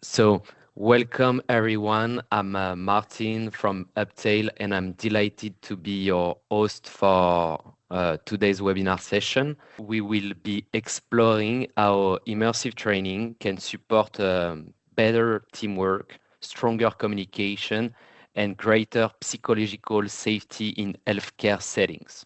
So, welcome everyone. I'm Martin from Uptale, and I'm delighted to be your host for today's webinar session. We will be exploring how immersive training can support better teamwork, stronger communication, and greater psychological safety in healthcare settings.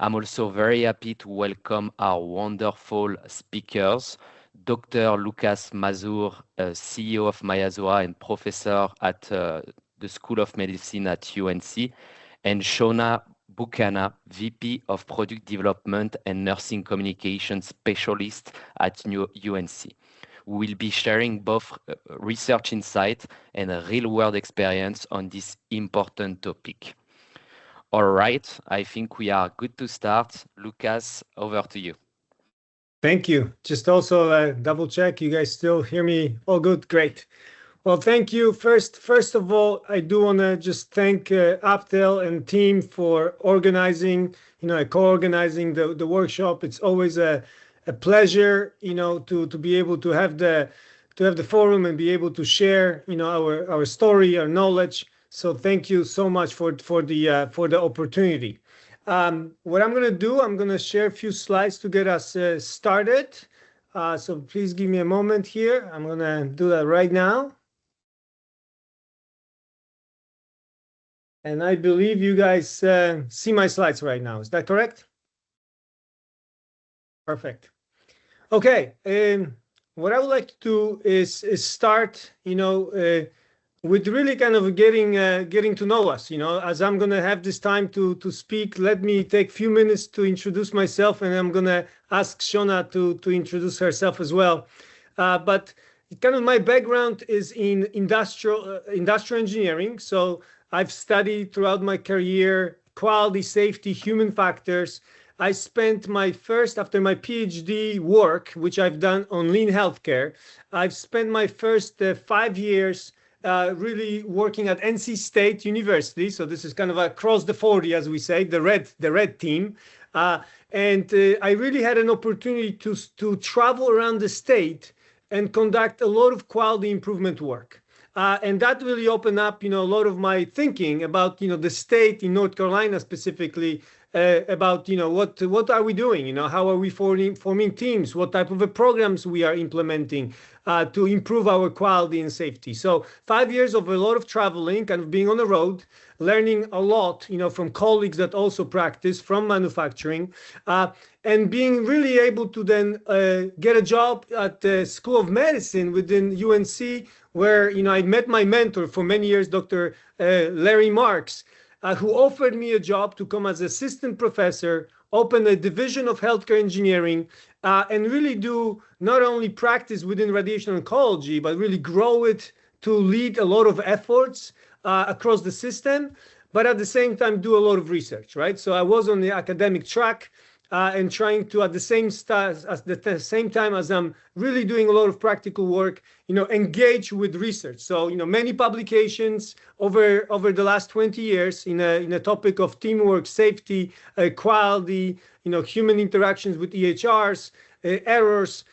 I'm also very happy to welcome our wonderful speakers, Dr. Lukasz Mazur, CEO of MaiaZura and professor at the School of Medicine at UNC, and Shawna Buchanan, VP of Product Development and Nursing Communication Specialist at UNC. We will be sharing both research insight and real-world experience on this important topic. All right, I think we are good to start. Lukasz, over to you. Thank you. Just also double check, you guys still hear me? All good, great. Well, thank you. First of all, I do want to just thank Uptale and team for organizing, co-organizing the workshop. It's always a pleasure, to be able to have the forum and be able to share, our story, our knowledge. So thank you so much for the opportunity. What I'm going to do, I'm going to share a few slides to get us started. So please give me a moment here. I'm going to do that right now. And I believe you guys see my slides right now. Is that correct? Perfect. Okay. What I would like to do is start, with really kind of getting to know us. As I'm going to have this time to speak, let me take a few minutes to introduce myself, and I'm going to ask Shawna to introduce herself as well. But kind of my background is in industrial engineering. So I've studied throughout my career quality, safety, human factors. I spent after my PhD work, which I've done on lean healthcare, I've spent my first 5 years really working at NC State University. So this is kind of across the 40, as we say, the red team. And I really had an opportunity to travel around the state and conduct a lot of quality improvement work. And that really opened up, a lot of my thinking about, the state in North Carolina specifically, about, what are we doing? How are we forming teams? What type of programs we are implementing to improve our quality and safety? So 5 years of a lot of traveling, kind of being on the road, learning a lot, from colleagues that also practice from manufacturing, and being really able to then get a job at the School of Medicine within UNC, where I met my mentor for many years, Dr. Larry Marks, who offered me a job to come as assistant professor, open a division of healthcare engineering, and really do not only practice within radiation oncology, but really grow it to lead a lot of efforts across the system, but at the same time do a lot of research, right? So I was on the academic track, and trying to, at the same time as I'm really doing a lot of practical work, engage with research. So, many publications over the last 20 years in a topic of teamwork, safety, quality, human interactions with EHRs, errors.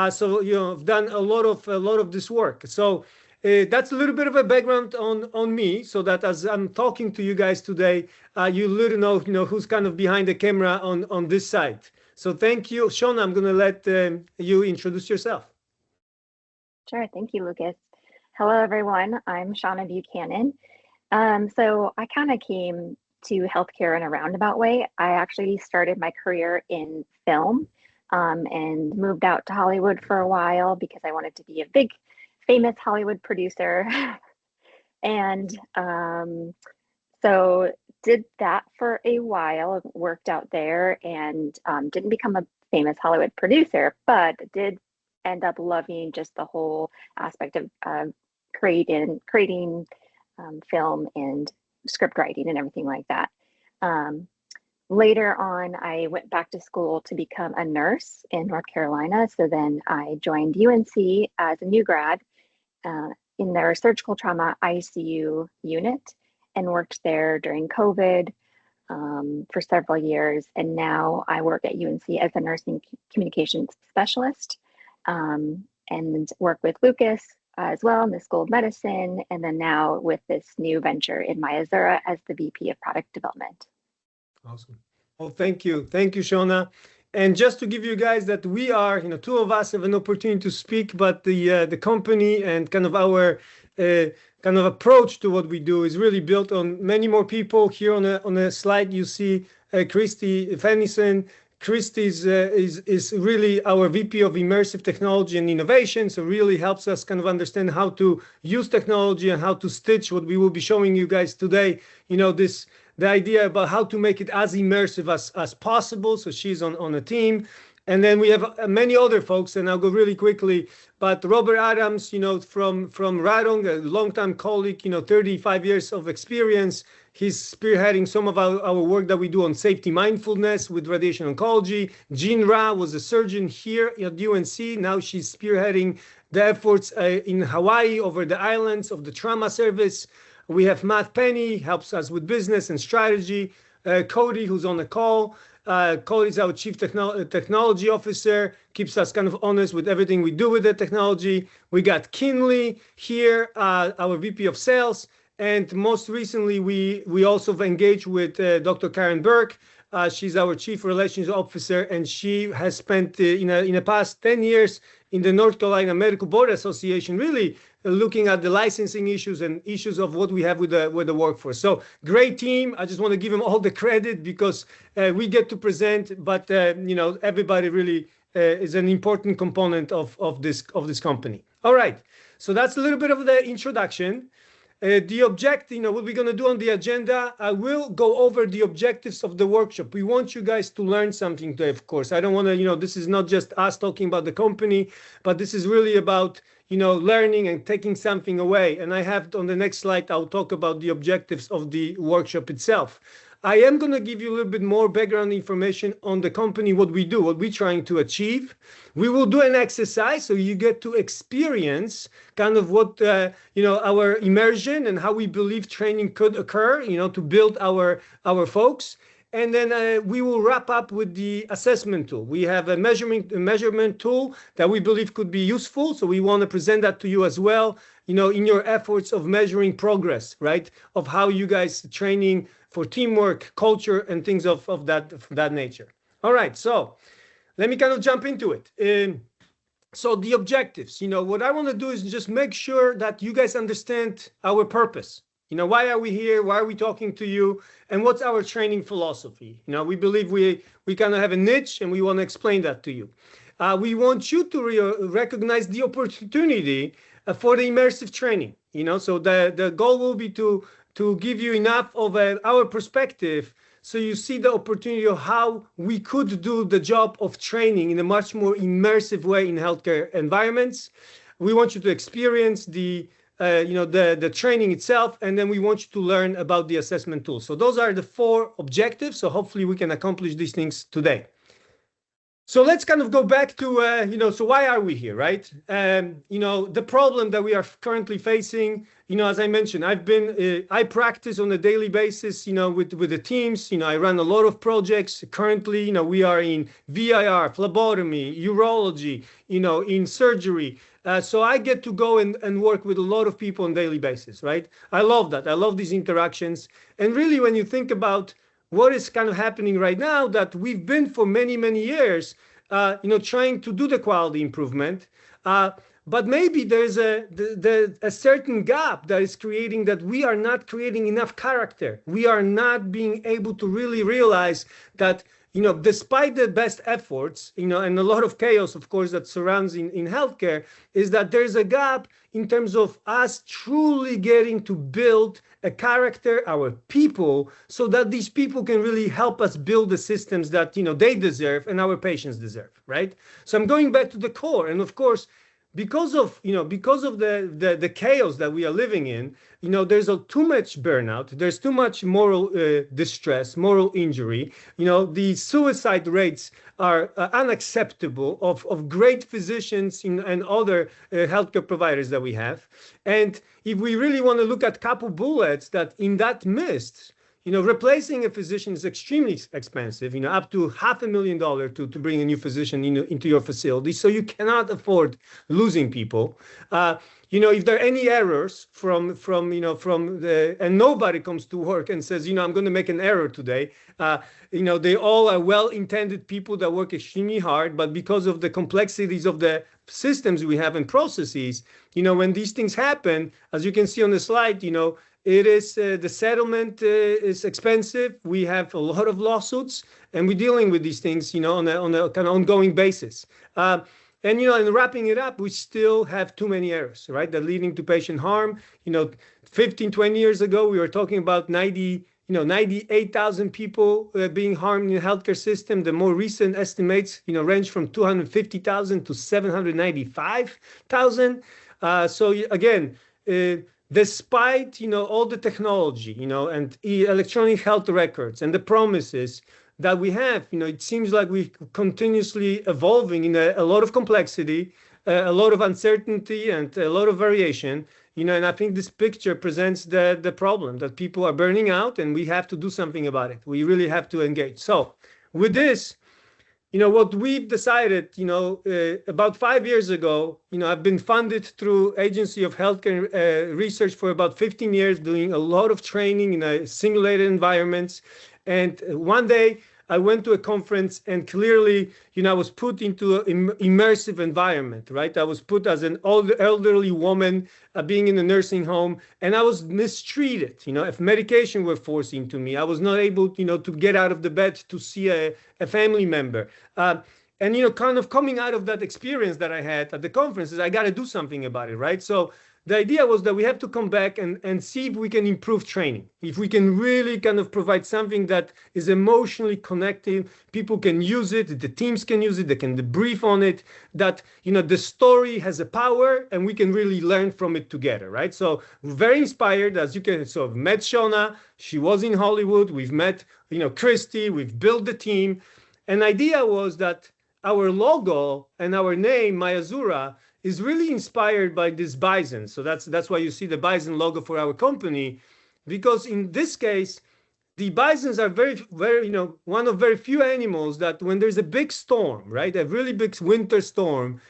So, I've done a lot of this work. So that's a little bit of a background on me, so that as I'm talking to you guys today, you little know, who's kind of behind the camera on this side. So thank you. Shawna, I'm going to let you introduce yourself. Sure. Thank you, Lukasz. Hello, everyone. I'm Shawna Buchanan. So I kind of came to healthcare in a roundabout way. I actually started my career in film and moved out to Hollywood for a while because I wanted to be a big, famous Hollywood producer. And so did that for a while, worked out there, and didn't become a famous Hollywood producer, but did end up loving just the whole aspect of creating film and script writing and everything like that. Later on, I went back to school to become a nurse in North Carolina. So then I joined UNC as a new grad in their surgical trauma ICU unit, and worked there during COVID for several years. And now I work at UNC as a nursing communications specialist, and work with Lukasz as well in the School of Medicine, and then now with this new venture in MaiaZura as the VP of Product Development. Awesome. Well, thank you. Thank you, Shawna. And just to give you guys that we are, two of us have an opportunity to speak, but the company and kind of our kind of approach to what we do is really built on many more people. Here on a slide, you see Christy Fennison. Christy is really our VP of Immersive Technology and Innovation, so really helps us kind of understand how to use technology and how to stitch what we will be showing you guys today. The idea about how to make it as immersive as possible. So she's on a team. And then we have many other folks, and I'll go really quickly. But Robert Adams, from Radong, a longtime colleague, 35 years of experience. He's spearheading some of our work that we do on safety mindfulness with radiation oncology. Jean Ra was a surgeon here at UNC. Now she's spearheading the efforts in Hawaii over the islands of the trauma service. We have Matt Penny, helps us with business and strategy. Cody, who's on the call. Cody is our Chief Technology Officer, keeps us kind of honest with everything we do with the technology. We got Kinley here, our VP of Sales. And most recently, we also have engaged with Dr. Karen Burke. She's our Chief Relations Officer, and she has spent in the past 10 years in the North Carolina Medical Board Association, really looking at the licensing issues and issues of what we have with the workforce. So great team. I just want to give them all the credit because we get to present, but everybody really is an important component of this company. All right. So that's a little bit of the introduction. The objective, what we're going to do on the agenda, I will go over the objectives of the workshop. We want you guys to learn something today, of course. I don't want to, this is not just us talking about the company, but this is really about, learning and taking something away. And I have on the next slide, I'll talk about the objectives of the workshop itself. I am going to give you a little bit more background information on the company, what we do, what we're trying to achieve. We will do an exercise so you get to experience kind of what, our immersion and how we believe training could occur, to build our folks. And then we will wrap up with the assessment tool. We have a measurement tool that we believe could be useful. So we want to present that to you as well, in your efforts of measuring progress, right? Of how you guys training for teamwork, culture, and things of that nature. All right, so let me kind of jump into it. So the objectives, what I want to do is just make sure that you guys understand our purpose. Why are we here? Why are we talking to you? And what's our training philosophy? We believe we kind of have a niche, and we want to explain that to you. We want you to recognize the opportunity for the immersive training. So the goal will be to give you enough of our perspective so you see the opportunity of how we could do the job of training in a much more immersive way in healthcare environments. We want you to experience the training itself, and then we want you to learn about the assessment tool. So those are the 4 objectives. So hopefully we can accomplish these things today. So let's kind of go back to, so why are we here, right? The problem that we are currently facing, as I mentioned, I practice on a daily basis, with the teams. I run a lot of projects. Currently, we are in VIR, phlebotomy, urology, in surgery. So I get to go and work with a lot of people on a daily basis, right? I love that. I love these interactions. And really, when you think about what is kind of happening right now, that we've been for many, many years, trying to do the quality improvement, but maybe there's a certain gap that is creating that we are not creating enough character. We are not being able to really realize that, despite the best efforts, and a lot of chaos, of course, that surrounds in healthcare, is that there's a gap in terms of us truly getting to build a character, our people, so that these people can really help us build the systems that, they deserve and our patients deserve, right? So I'm going back to the core. And of course, because of the chaos that we are living in, there's too much burnout, there's too much moral distress, moral injury. The suicide rates are unacceptable of great physicians and other healthcare providers that we have. And if we really want to look at couple bullets that in that midst, replacing a physician is extremely expensive, up to $500,000 to bring a new physician into your facility. So you cannot afford losing people. If there are any errors and nobody comes to work and says, I'm going to make an error today. They all are well-intended people that work extremely hard, but because of the complexities of the systems we have and processes, when these things happen, as you can see on the slide, it is the settlement is expensive. We have a lot of lawsuits, and we're dealing with these things, on a kind of ongoing basis. And wrapping it up, we still have too many errors, right? That leading to patient harm. 15, 20 years ago, we were talking about 98,000 people being harmed in the healthcare system. The more recent estimates, range from 250,000 to 795,000. So again, despite all the technology, and electronic health records and the promises that we have, it seems like we're continuously evolving in a lot of complexity, a lot of uncertainty, and a lot of variation. And I think this picture presents the problem that people are burning out, and we have to do something about it. We really have to engage. So with this, what we've decided, about 5 years ago, I've been funded through Agency of Healthcare Research for about 15 years, doing a lot of training in simulated environments. And one day I went to a conference, and clearly, I was put into an immersive environment, right? I was put as an elderly woman being in a nursing home, and I was mistreated. If medication were forced into me, I was not able, to get out of the bed to see a family member. And, kind of coming out of that experience that I had at the conferences, I got to do something about it, right? So the idea was that we have to come back and see if we can improve training, if we can really kind of provide something that is emotionally connecting. People can use it, the teams can use it, they can debrief on it, that, the story has a power and we can really learn from it together, right? So we're very inspired, as you can, so I've met Shawna, she was in Hollywood, we've met, Christy, we've built the team. And the idea was that our logo and our name, MaiaZura, is really inspired by this bison. So that's why you see the bison logo for our company, because in this case, the bisons are very, very, one of very few animals that when there's a big storm, right, a really big winter storm,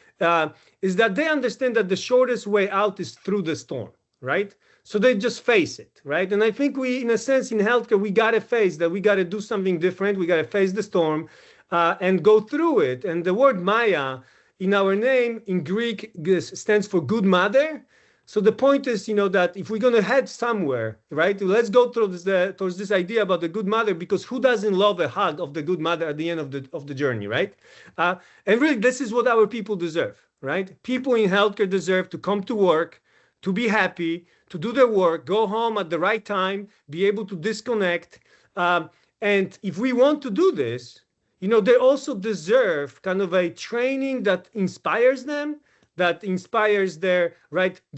is that they understand that the shortest way out is through the storm, right? So they just face it, right? And I think we, in a sense, in healthcare, we got to face that. We got to do something different. We got to face the storm and go through it. And the word Maia, in our name, in Greek, stands for good mother. So the point is, that if we're going to head somewhere, right, let's go towards this idea about the good mother, because who doesn't love a hug of the good mother at the end of the journey, right? And really, this is what our people deserve, right? People in healthcare deserve to come to work, to be happy, to do their work, go home at the right time, be able to disconnect. And if we want to do this, they also deserve kind of a training that inspires them, that inspires the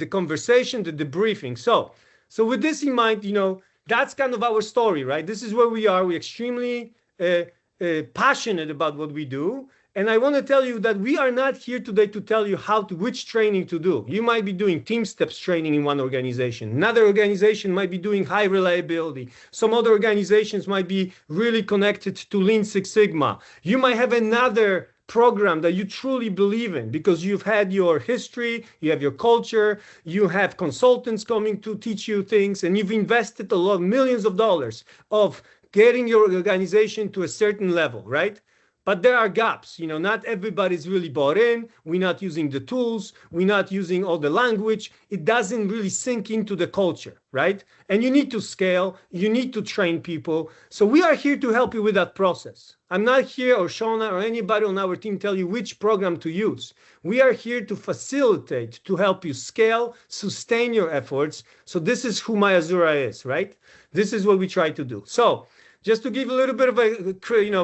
conversation, the debriefing. So with this in mind, that's kind of our story, right? This is where we are. We're extremely passionate about what we do. And I want to tell you that we are not here today to tell you which training to do. You might be doing team steps training in one organization. Another organization might be doing high reliability. Some other organizations might be really connected to Lean Six Sigma. You might have another program that you truly believe in because you've had your history, you have your culture, you have consultants coming to teach you things, and you've invested a lot, millions of dollars of getting your organization to a certain level, right? But there are gaps, not everybody's really bought in. We're not using the tools. We're not using all the language. It doesn't really sink into the culture, right? And you need to scale. You need to train people. So we are here to help you with that process. I'm not here, or Shawna or anybody on our team tell you which program to use. We are here to facilitate, to help you scale, sustain your efforts. So this is who MaiaZura is, right? This is what we try to do. So just to give a little bit of a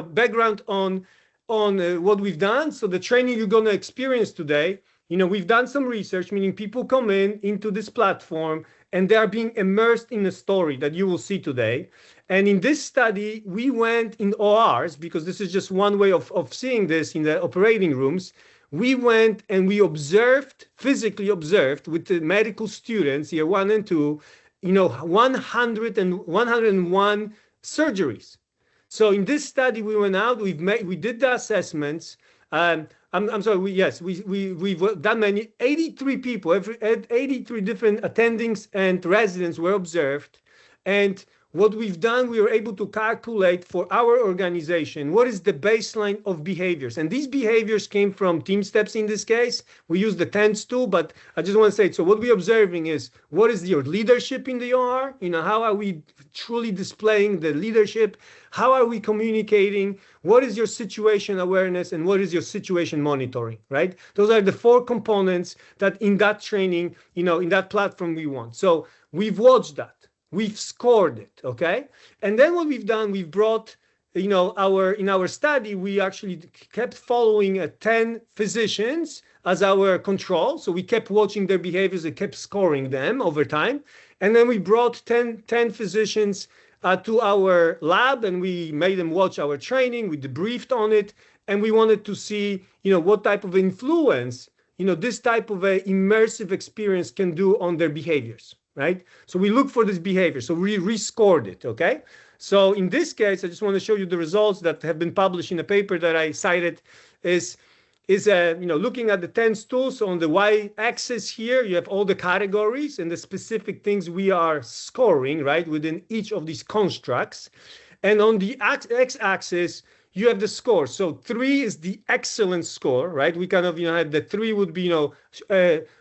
background on what we've done. So the training you're going to experience today, we've done some research, meaning people come into this platform and they are being immersed in a story that you will see today. And in this study, we went in ORs, because this is just one way of seeing this in the operating rooms. We went and we physically observed with the medical students, year 1 and 2, 101 surgeries. So in this study, we went out, we did the assessments. I'm sorry, we've done many, 83 people, 83 different attendings and residents were observed. And what we've done, we were able to calculate for our organization, what is the baseline of behaviors. And these behaviors came from team steps in this case. We use the TENS tool, but I just want to say, so what we're observing is, what is your leadership in the OR? How are we truly displaying the leadership? How are we communicating? What is your situation awareness? And what is your situation monitoring, right? Those are the 4 components that in that training, in that platform we want. So we've watched that. We've scored it, okay? And then what we've done, we've brought, in our study, we actually kept following 10 physicians as our control. So we kept watching their behaviors and kept scoring them over time. And then we brought 10 physicians to our lab, and we made them watch our training. We debriefed on it, and we wanted to see, what type of influence, this type of a immersive experience can do on their behaviors. Right? So we look for this behavior. So we rescored it, okay? So in this case, I just want to show you the results that have been published in a paper that I cited is looking at the 10 tools. So on the y-axis here, you have all the categories and the specific things we are scoring, right, within each of these constructs. And on the x-axis, you have the score. So 3 is the excellent score, right? We kind of, have the 3 would be,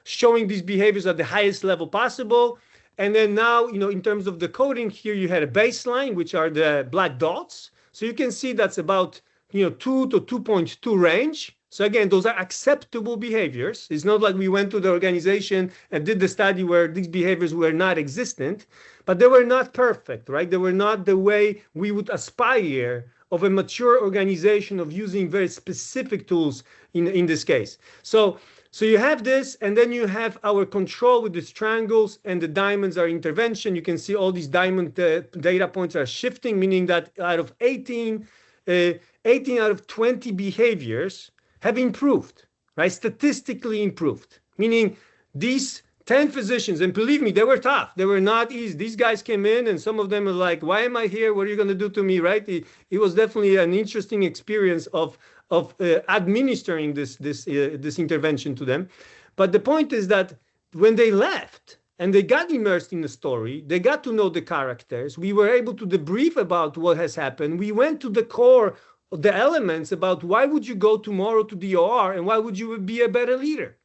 showing these behaviors at the highest level possible. And then now, in terms of the coding here, you had a baseline, which are the black dots. So you can see that's about, 2 to 2.2 range. So again, those are acceptable behaviors. It's not like we went to the organization and did the study where these behaviors were not existent, but they were not perfect, right? They were not the way we would aspire of a mature organization of using very specific tools in this case. So you have this, and then you have our control with these triangles, and the diamonds are intervention. You can see all these diamond data points are shifting, meaning that out of 18 out of 20 behaviors have improved, right? Statistically improved, meaning these 10 physicians, and believe me, they were tough. They were not easy. These guys came in, and some of them were like, why am I here? What are you going to do to me, right? It was definitely an interesting experience of administering this intervention to them. But the point is that when they left and they got immersed in the story, they got to know the characters. We were able to debrief about what has happened. We went to the core of the elements about why would you go tomorrow to the OR and why would you be a better leader?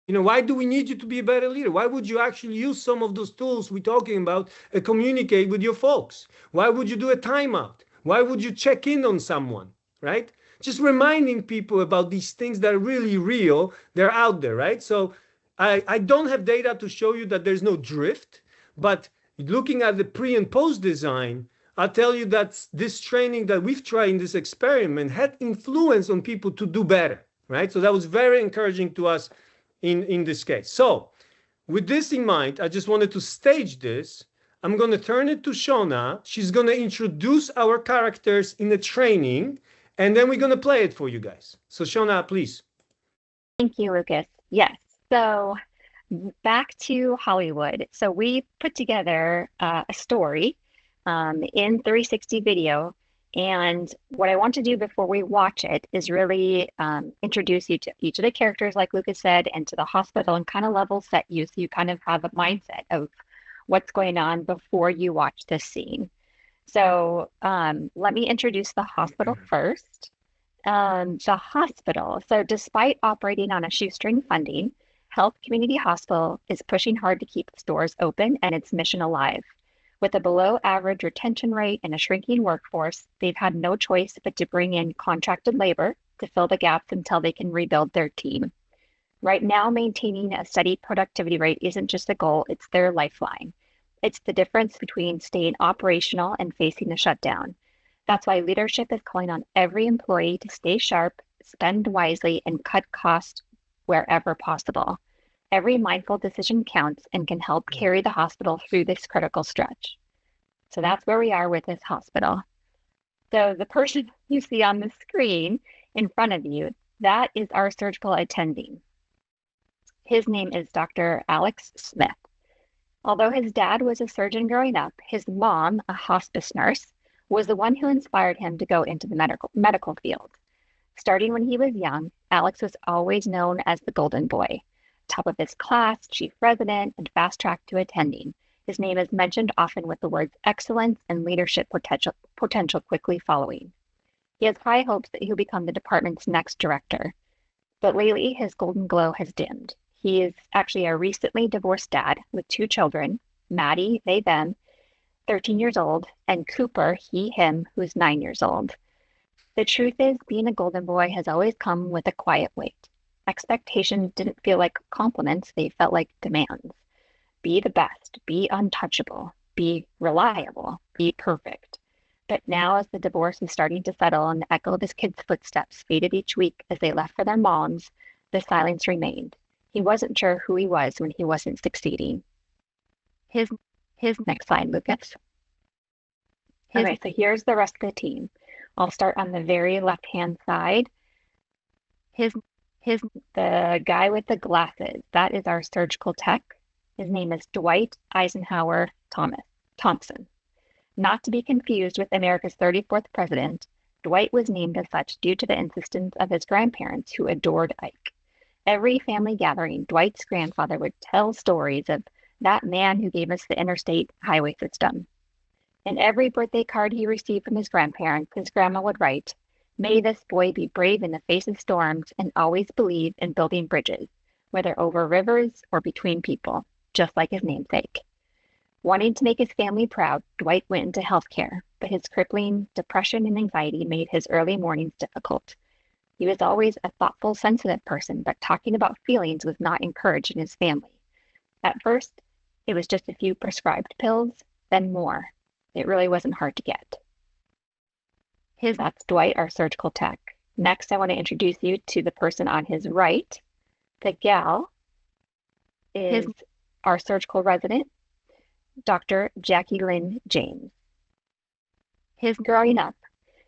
Why do we need you to be a better leader? Why would you actually use some of those tools we're talking about and communicate with your folks? Why would you do a timeout? Why would you check in on someone, right? Just reminding people about these things that are really real. They're out there, right? So I don't have data to show you that there's no drift, but looking at the pre and post design, I'll tell you that this training that we've tried in this experiment had influence on people to do better, right? So that was very encouraging to us in this case. So with this in mind, I just wanted to stage this. I'm going to turn it to Shawna. She's going to introduce our characters in the training, and then we're going to play it for you guys. So Shawna, please. Thank you, Lucas. Yes. So back to Hollywood. So we put together a story in 360 video. And what I want to do before we watch it is really introduce you to each of the characters, like Lucas said, and to the hospital, and kind of level set you so you kind of have a mindset of what's going on before you watch this scene. So let me introduce the hospital first. The hospital. So despite operating on a shoestring funding, Health Community Hospital is pushing hard to keep its doors open and its mission alive. With a below average retention rate and a shrinking workforce, they've had no choice but to bring in contracted labor to fill the gaps until they can rebuild their team. Right now, maintaining a steady productivity rate isn't just a goal, it's their lifeline. It's the difference between staying operational and facing a shutdown. That's why leadership is calling on every employee to stay sharp, spend wisely, and cut costs wherever possible. Every mindful decision counts and can help carry the hospital through this critical stretch. So that's where we are with this hospital. So the person you see on the screen in front of you, that is our surgical attending. His name is Dr. Alex Smith. Although his dad was a surgeon growing up, his mom, a hospice nurse, was the one who inspired him to go into the medical field. Starting when he was young, Alex was always known as the Golden Boy, top of his class, chief resident, and fast track to attending. His name is mentioned often with the words excellence and leadership potential quickly following. He has high hopes that he'll become the department's next director. But lately, his golden glow has dimmed. He is actually a recently divorced dad with 2 children, Maddie, they, them, 13 years old, and Cooper, he, him, who's 9 years old. The truth is, being a golden boy has always come with a quiet weight. Expectations didn't feel like compliments, they felt like demands. Be the best, be untouchable, be reliable, be perfect. But now, as the divorce is starting to settle and the echo of his kids' footsteps faded each week as they left for their moms, the silence remained. He wasn't sure who he was when he wasn't succeeding. His next slide, Lucas. Okay, so here's the rest of the team. I'll start on the very left-hand side. The guy with the glasses, that is our surgical tech. His name is Dwight Eisenhower Thompson. Not to be confused with America's 34th president, Dwight was named as such due to the insistence of his grandparents who adored Ike. Every family gathering, Dwight's grandfather would tell stories of that man who gave us the interstate highway system. In every birthday card he received from his grandparents, his grandma would write, "May this boy be brave in the face of storms and always believe in building bridges, whether over rivers or between people," just like his namesake. Wanting to make his family proud, Dwight went into healthcare, but his crippling depression and anxiety made his early mornings difficult. He was always a thoughtful, sensitive person, but talking about feelings was not encouraged in his family. At first, it was just a few prescribed pills, then more. It really wasn't hard to get. That's Dwight, our surgical tech. Next, I want to introduce you to the person on his right. The gal is our surgical resident, Dr. Jackie Lynn James. Growing up,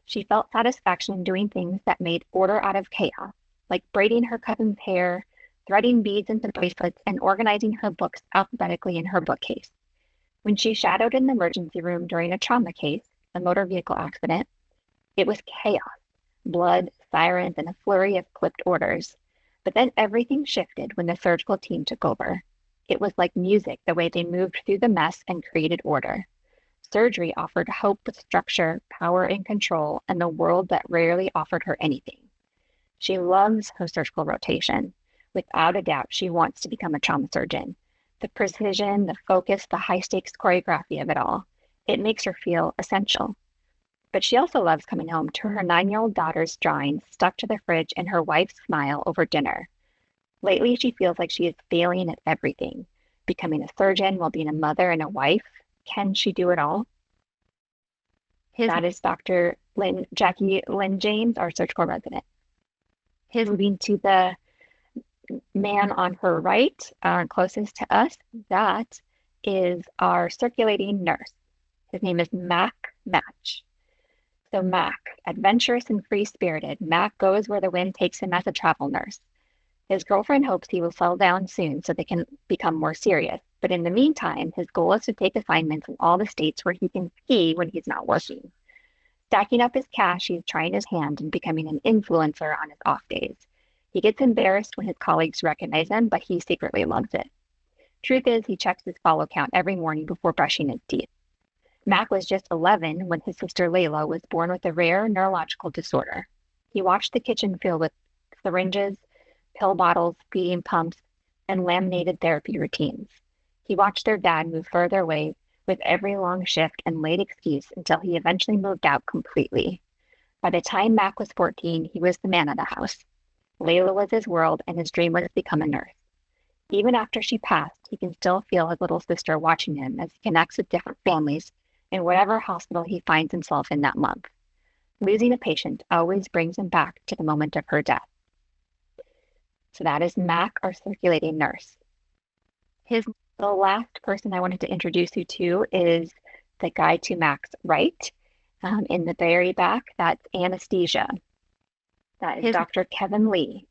she felt satisfaction in doing things that made order out of chaos, like braiding her cousin's hair, threading beads into bracelets, and organizing her books alphabetically in her bookcase. When she shadowed in the emergency room during a trauma case, a motor vehicle accident, it was chaos, blood, sirens, and a flurry of clipped orders. But then everything shifted when the surgical team took over. It was like music, the way they moved through the mess and created order. Surgery offered hope with structure, power, and control, and a world that rarely offered her anything. She loves her surgical rotation. Without a doubt, she wants to become a trauma surgeon. The precision, the focus, the high-stakes choreography of it all. It makes her feel essential. But she also loves coming home to her 9-year-old daughter's drawings stuck to the fridge and her wife's smile over dinner. Lately, she feels like she is failing at everything. Becoming a surgeon while being a mother and a wife. Can she do it all? That is Dr. Jackie Lynn James, our surgical resident. Moving to the man on her right, closest to us, that is our circulating nurse. His name is Mac Match. So Mac, adventurous and free-spirited, Mac goes where the wind takes him as a travel nurse. His girlfriend hopes he will settle down soon so they can become more serious. But in the meantime, his goal is to take assignments in all the states where he can ski when he's not working. Stacking up his cash, he's trying his hand and becoming an influencer on his off days. He gets embarrassed when his colleagues recognize him, but he secretly loves it. Truth is, he checks his follow count every morning before brushing his teeth. Mac was just 11 when his sister Layla was born with a rare neurological disorder. He watched the kitchen fill with syringes, pill bottles, feeding pumps, and laminated therapy routines. He watched their dad move further away with every long shift and late excuse until he eventually moved out completely. By the time Mac was 14, he was the man of the house. Layla was his world, and his dream was to become a nurse. Even after she passed, he can still feel his little sister watching him as he connects with different families in whatever hospital he finds himself in that month. Losing a patient always brings him back to the moment of her death. So that is Mac, our circulating nurse. The last person I wanted to introduce you to is the guy to Mac's right. In the very back, that's anesthesia. That is Dr. Kevin Lee.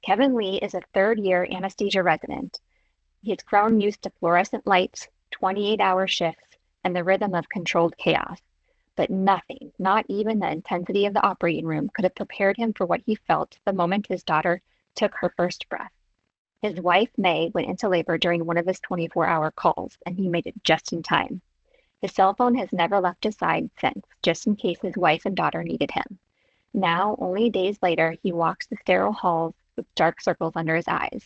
Kevin Lee is a third-year anesthesia resident. He's grown used to fluorescent lights, 28-hour shifts, and the rhythm of controlled chaos. But nothing, not even the intensity of the operating room, could have prepared him for what he felt the moment his daughter took her first breath. His wife, May, went into labor during one of his 24-hour calls, and he made it just in time. His cell phone has never left his side since, just in case his wife and daughter needed him. Now, only days later, he walks the sterile halls with dark circles under his eyes.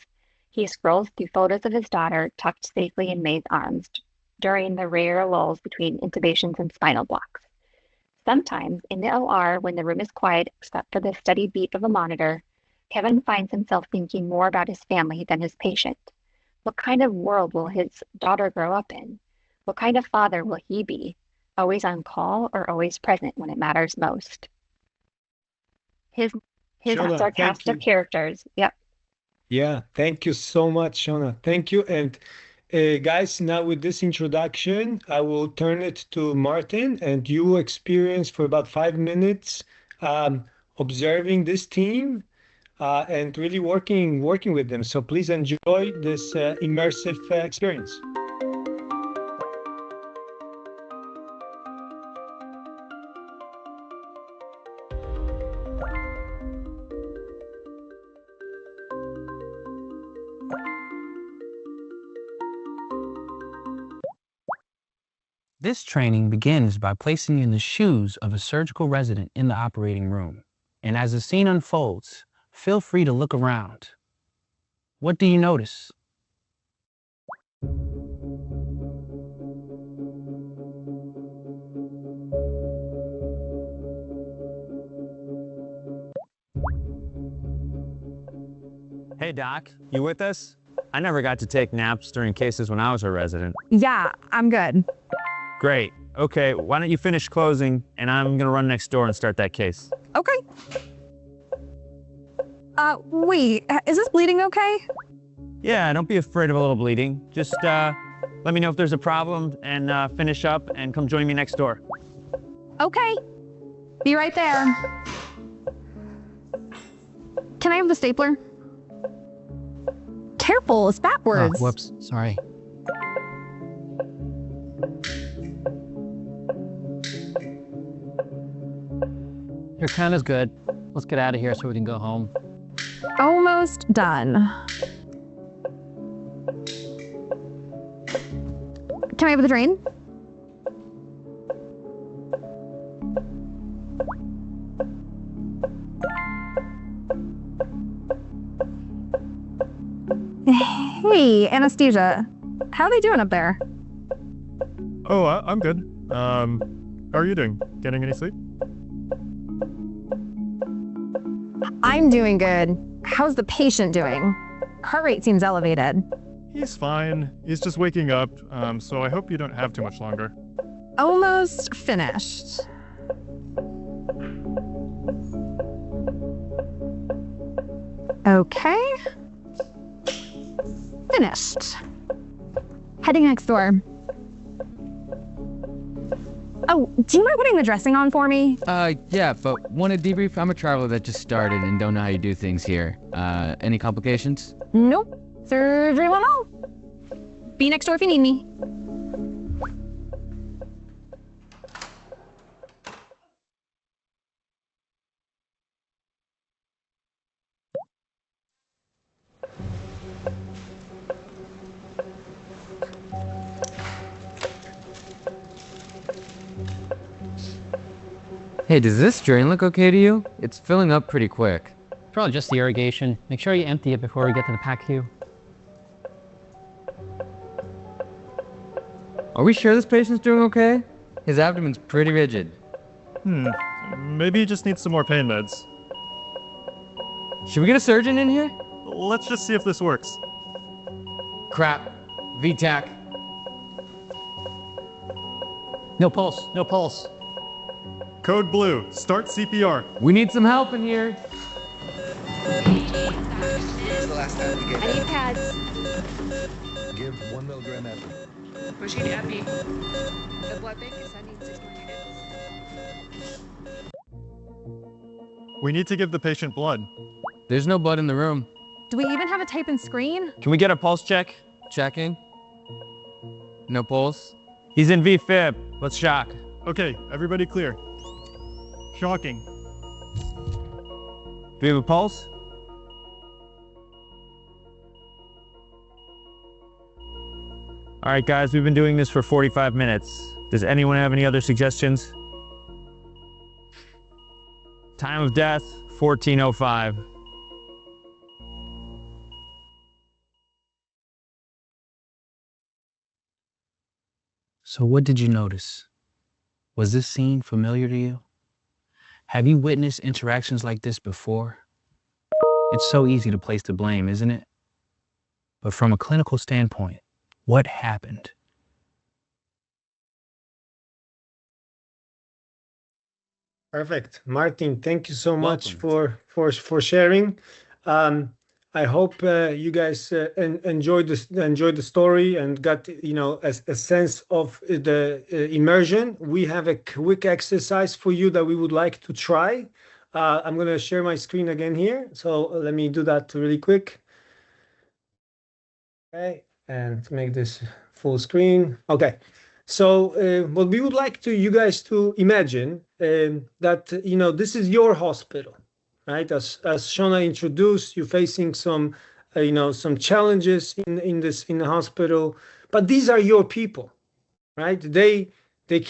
He scrolls through photos of his daughter tucked safely in May's arms during the rare lulls between intubations and spinal blocks. Sometimes, in the OR, when the room is quiet except for the steady beep of a monitor, Kevin finds himself thinking more about his family than his patient. What kind of world will his daughter grow up in? What kind of father will he be? Always on call or always present when it matters most? His Shawna, cast of characters. Yep. Yeah, thank you so much, Shawna. Thank you. And guys, now with this introduction, I will turn it to Martin, and you experience for about 5 minutes observing this team and really working with them. So please enjoy this immersive experience. This training begins by placing you in the shoes of a surgical resident in the operating room. And as the scene unfolds, feel free to look around. What do you notice? Hey, Doc, you with us? I never got to take naps during cases when I was a resident. Yeah, I'm good. Great. Okay, why don't you finish closing, and I'm gonna run next door and start that case. Okay. Wait, is this bleeding okay? Yeah, don't be afraid of a little bleeding. Just let me know if there's a problem and finish up and come join me next door. Okay. Be right there. Can I have the stapler? Careful, it's backwards. Oh, whoops, sorry. Your count is good. Let's get out of here so we can go home. Almost done. Can I have the drain? Hey, anesthesia. How are they doing up there? Oh, I'm good. How are you doing? Getting any sleep? I'm doing good. How's the patient doing? Heart rate seems elevated. He's fine. He's just waking up, so I hope you don't have too much longer. Almost finished. Okay. Finished. Heading next door. Oh, do you mind putting the dressing on for me? Yeah, but want to debrief? I'm a traveler that just started and don't know how you do things here. Any complications? Nope. Surgery went well. Be next door if you need me. Hey, does this drain look okay to you? It's filling up pretty quick. Probably just the irrigation. Make sure you empty it before we get to the PAC queue. Are we sure this patient's doing okay? His abdomen's pretty rigid. Maybe he just needs some more pain meds. Should we get a surgeon in here? Let's just see if this works. Crap. VTAC. No pulse, no pulse. Code blue, start CPR. We need some help in here. I need pads. Give 1 milligram epi. Pushing epi. The blood bank is sending 6 more units. We need to give the patient blood. There's no blood in the room. Do we even have a tape and screen? Can we get a pulse check? Checking. No pulse. He's in VFib. Let's shock. Okay, everybody clear. Shocking. Do we have a pulse? All right, guys, we've been doing this for 45 minutes. Does anyone have any other suggestions? Time of death, 14:05. So what did you notice? Was this scene familiar to you? Have you witnessed interactions like this before? It's so easy to place the blame, isn't it? But from a clinical standpoint, what happened? Perfect. Martin, thank you so much for sharing. I hope you guys enjoyed the story and got a sense of the immersion. We have a quick exercise for you that we would like to try. I'm going to share my screen again here. So let me do that really quick. Okay, and to make this full screen. Okay. So what we would like you guys to imagine that this is your hospital, right? As Shawna introduced, you're facing some some challenges in the hospital, but these are your people, right? They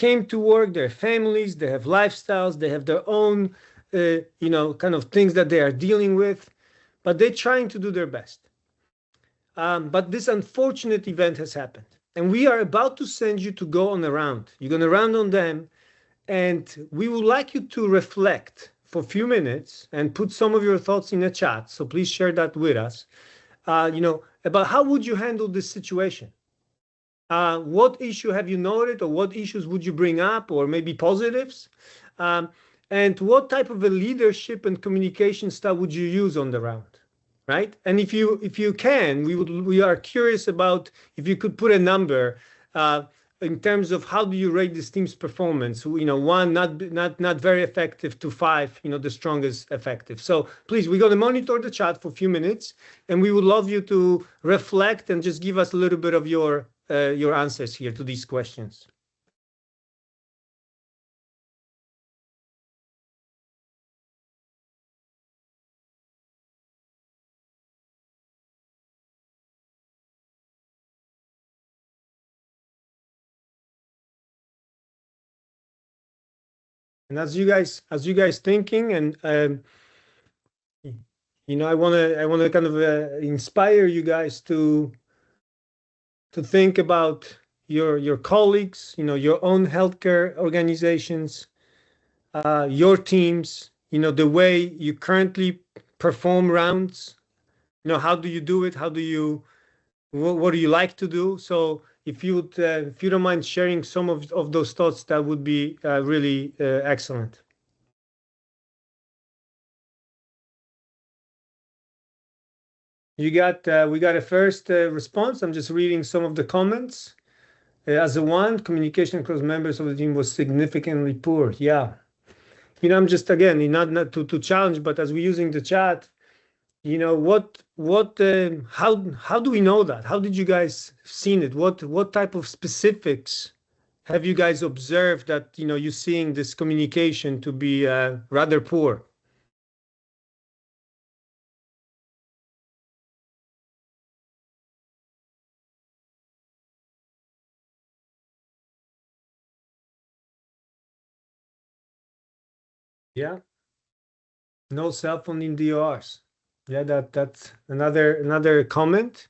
came to work, their families, they have lifestyles, they have their own kind of things that they are dealing with, but they're trying to do their best. But this unfortunate event has happened. And we are about to send you to go on a round. You're going to round on them. And we would like you to reflect for a few minutes and put some of your thoughts in the chat. So please share that with us, about how would you handle this situation? What issue have you noted, or what issues would you bring up, or maybe positives? And what type of a leadership and communication style would you use on the round? Right? And if you can, we are curious about if you could put a number in terms of how do you rate this team's performance? 1 not very effective to 5, the strongest effective. So please, we're going to monitor the chat for a few minutes, and we would love you to reflect and just give us a little bit of your answers here to these questions. And as you guys thinking, and I want to kind of inspire you guys to think about your colleagues, your own healthcare organizations, your teams, the way you currently perform rounds. How do you do it? What do you like to do? So if you don't mind sharing some of those thoughts, that would be really excellent. We got a first response. I'm just reading some of the comments. As a one, communication across members of the team was significantly poor. Yeah, I'm just again not to challenge, but as we're using the chat, how do we know that? How did you guys seen it? What type of specifics have you guys observed that you're seeing this communication to be rather poor? Yeah, no cell phone in DORs. Yeah, that's another comment.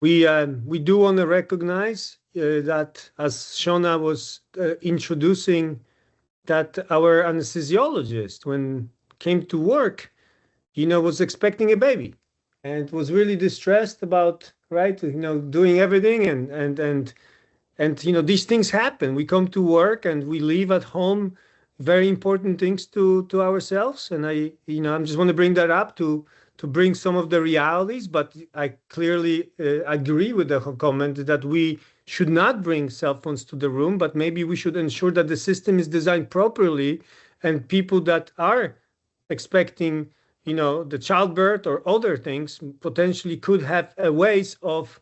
We do want to recognize that, as Shawna was introducing, that our anesthesiologist, when came to work, was expecting a baby and was really distressed about, right, doing everything and these things happen. We come to work and we leave at home very important things to ourselves, and I just want to bring that up to bring some of the realities. But I clearly agree with the comment that we should not bring cell phones to the room, but maybe we should ensure that the system is designed properly, and people that are expecting the childbirth or other things potentially could have ways of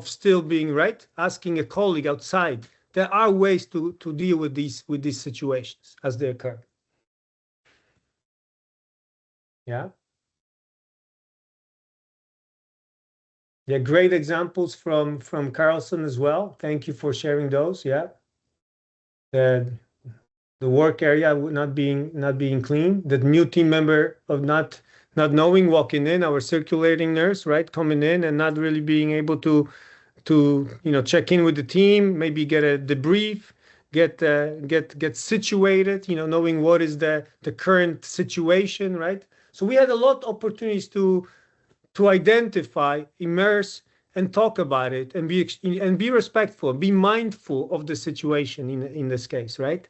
still being right, asking a colleague outside there are ways to deal with these situations as they occur. Yeah. Yeah, great examples from Carlson as well. Thank you for sharing those. Yeah. The work area not being clean, the new team member of not knowing, walking in, our circulating nurse, right, coming in and not really being able to check in with the team, maybe get a debrief, get situated, knowing what is the current situation, right? So we had a lot of opportunities to identify, immerse, and talk about it, and be respectful, be mindful of the situation in this case, right?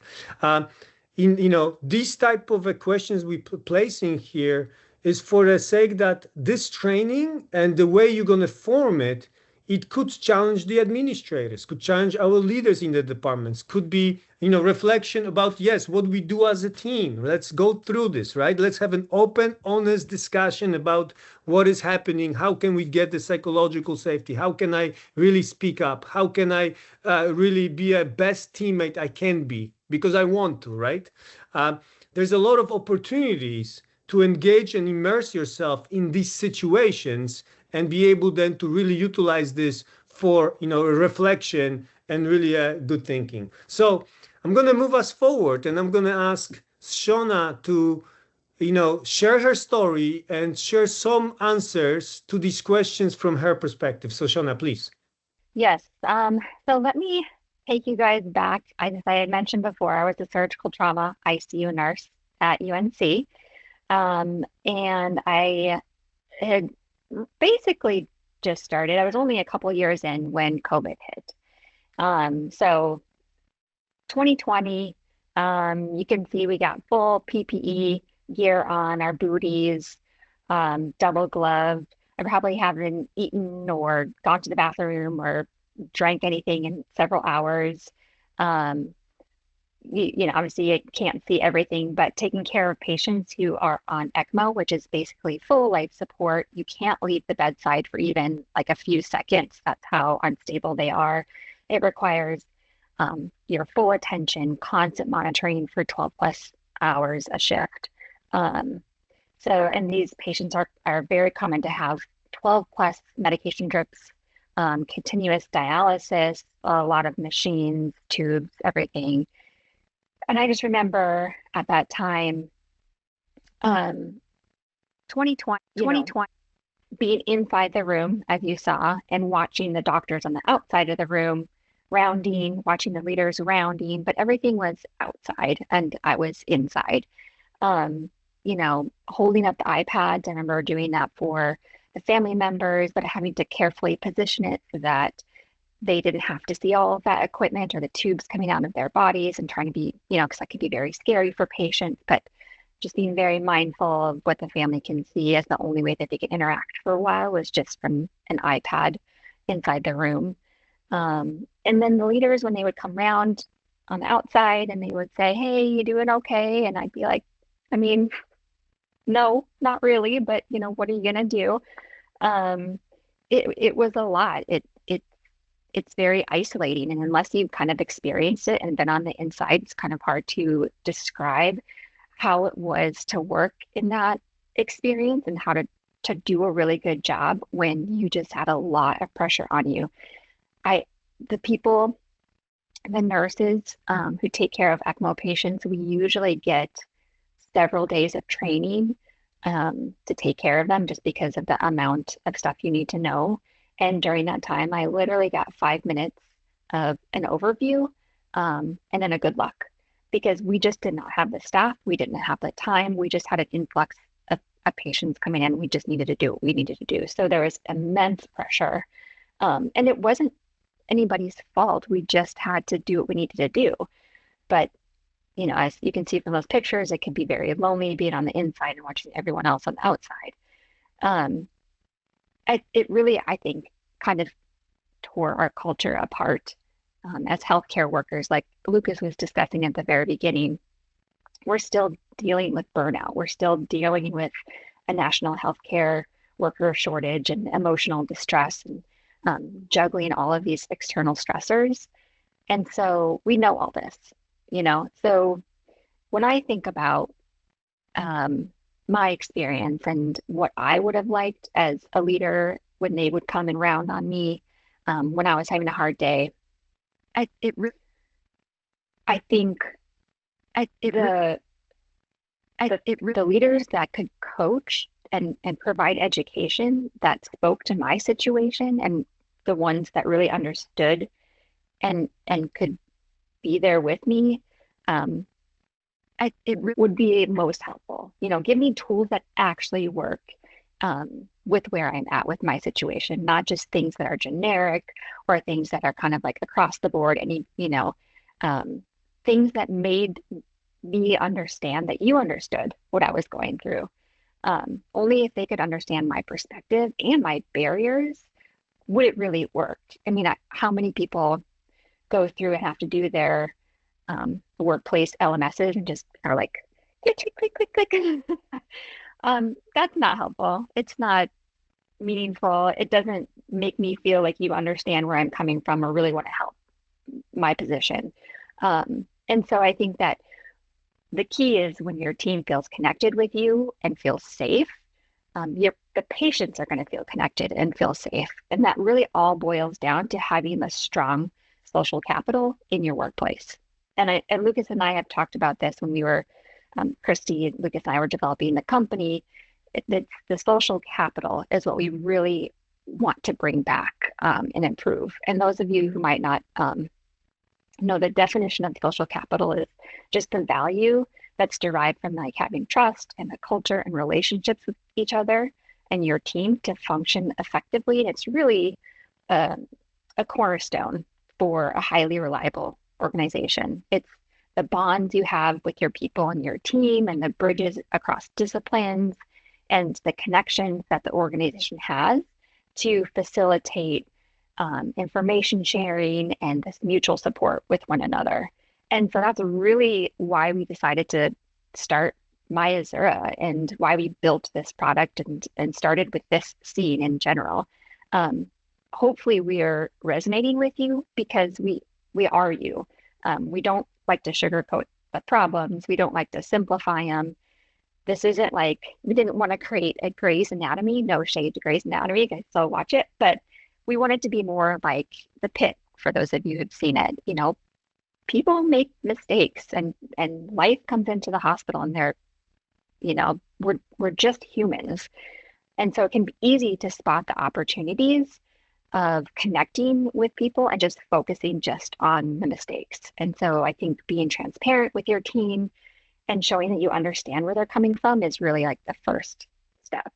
These type of questions we placing here is for the sake that this training and the way you're going to form it, it could challenge the administrators, could challenge our leaders in the departments, could be, reflection about, yes, what we do as a team. Let's go through this, right? Let's have an open, honest discussion about what is happening. How can we get the psychological safety? How can I really speak up? How can I really be a best teammate I can be? Because I want to, right? There's a lot of opportunities to engage and immerse yourself in these situations and be able then to really utilize this for, reflection and really good thinking. So I'm going to move us forward, and I'm going to ask Shawna to, share her story and share some answers to these questions from her perspective. So Shawna, please. Yes. So let me take you guys back. As I had mentioned before, I was a surgical trauma ICU nurse at UNC. And I had basically just started. I was only a couple years in when COVID hit. So 2020, you can see we got full PPE gear on, our booties, double gloved. I probably haven't eaten or gone to the bathroom or drank anything in several hours. Obviously you can't see everything, but taking care of patients who are on ECMO, which is basically full life support, you can't leave the bedside for even like a few seconds. That's how unstable they are. It requires your full attention, constant monitoring for 12 plus hours a shift. And these patients are very common to have 12 plus medication drips, continuous dialysis, a lot of machines, tubes, everything. And I just remember at that time, 2020, being inside the room, as you saw, and watching the doctors on the outside of the room, rounding, watching the leaders rounding, but everything was outside and I was inside. Holding up the iPads. I remember doing that for the family members, but having to carefully position it so that they didn't have to see all of that equipment or the tubes coming out of their bodies, and trying to be, because that could be very scary for patients, but just being very mindful of what the family can see, as the only way that they can interact for a while was just from an iPad inside the room. And then the leaders, when they would come around on the outside and they would say, "Hey, you doing okay?" And I'd be like, no, not really, but what are you gonna do? It was a lot. It's very isolating, and unless you've kind of experienced it and been on the inside, it's kind of hard to describe how it was to work in that experience and how to do a really good job when you just had a lot of pressure on you. The nurses who take care of ECMO patients, we usually get several days of training to take care of them, just because of the amount of stuff you need to know. And during that time, I literally got 5 minutes of an overview and then a good luck, because we just did not have the staff. We didn't have the time. We just had an influx of patients coming in. We just needed to do what we needed to do. So there was immense pressure. And it wasn't anybody's fault. We just had to do what we needed to do. But, as you can see from those pictures, it could be very lonely being on the inside and watching everyone else on the outside. It really, I think, kind of tore our culture apart as healthcare workers. Like Lukasz was discussing at the very beginning, we're still dealing with burnout. We're still dealing with a national healthcare worker shortage and emotional distress, and juggling all of these external stressors. And so we know all this, So when I think about my experience and what I would have liked as a leader when they would come and round on me when I was having a hard day, I think the leaders that could coach and provide education that spoke to my situation, and the ones that really understood and could be there with me, would be most helpful. Give me tools that actually work with where I'm at with my situation, not just things that are generic or things that are kind of like across the board. And things that made me understand that you understood what I was going through. Only if they could understand my perspective and my barriers would it really work. I mean, how many people go through and have to do their workplace LMSs and just are like, click, click, click, click, click. That's not helpful. It's not meaningful. It doesn't make me feel like you understand where I'm coming from or really want to help my position. And so I think that the key is when your team feels connected with you and feels safe, the patients are going to feel connected and feel safe. And that really all boils down to having a strong social capital in your workplace. And Lukasz and I have talked about this when we were, Christy, Lukasz and I were developing the company. The social capital is what we really want to bring back and improve. And those of you who might not know, the definition of social capital is just the value that's derived from like having trust and the culture and relationships with each other and your team to function effectively. And it's really a cornerstone for a highly reliable organization. It's the bonds you have with your people and your team and the bridges across disciplines and the connections that the organization has to facilitate information sharing and this mutual support with one another. And so that's really why we decided to start MaiaZura and why we built this product and started with this scene in general. Hopefully we are resonating with you because we are you. We don't like to sugarcoat the problems. We don't like to simplify them. This isn't like, we didn't want to create a Grey's Anatomy, no shade to Grey's Anatomy, you guys still watch it, but we want it to be more like The Pit for those of you who've seen it. People make mistakes and life comes into the hospital and they're, we're just humans. And so it can be easy to spot the opportunities of connecting with people and just focusing just on the mistakes. And so I think being transparent with your team and showing that you understand where they're coming from is really like the first step.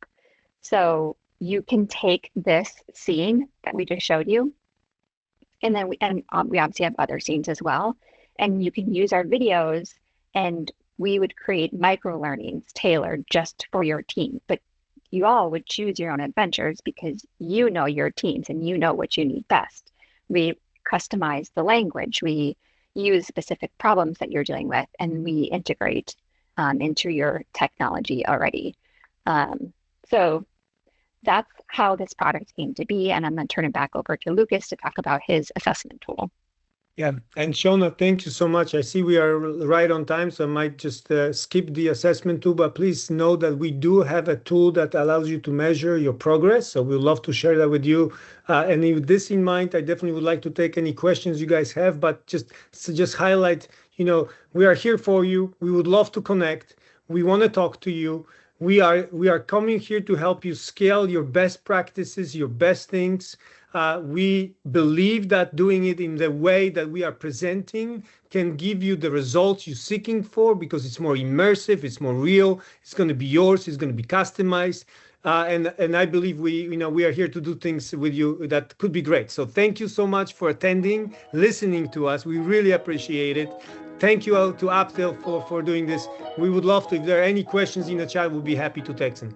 So you can take this scene that we just showed you, and then we obviously have other scenes as well, and you can use our videos, and we would create micro learnings tailored just for your team. But you all would choose your own adventures because you know your teams and you know what you need best. We customize the language. We use specific problems that you're dealing with, and we integrate into your technology already. So that's how this product came to be. And I'm going to turn it back over to Lukasz to talk about his assessment tool. Yeah, and Shawna, thank you so much. I see we are right on time, so I might just skip the assessment tool, but please know that we do have a tool that allows you to measure your progress. So we'd love to share that with you. And with this in mind, I definitely would like to take any questions you guys have, but just highlight, we are here for you. We would love to connect. We want to talk to you. We are coming here to help you scale your best practices, your best things. We believe that doing it in the way that we are presenting can give you the results you're seeking for because it's more immersive, it's more real, it's going to be yours, it's going to be customized. And I believe we are here to do things with you that could be great. So thank you so much for attending, listening to us. We really appreciate it. Thank you all to Uptale for doing this. We would love to, if there are any questions in the chat, we'll be happy to take them.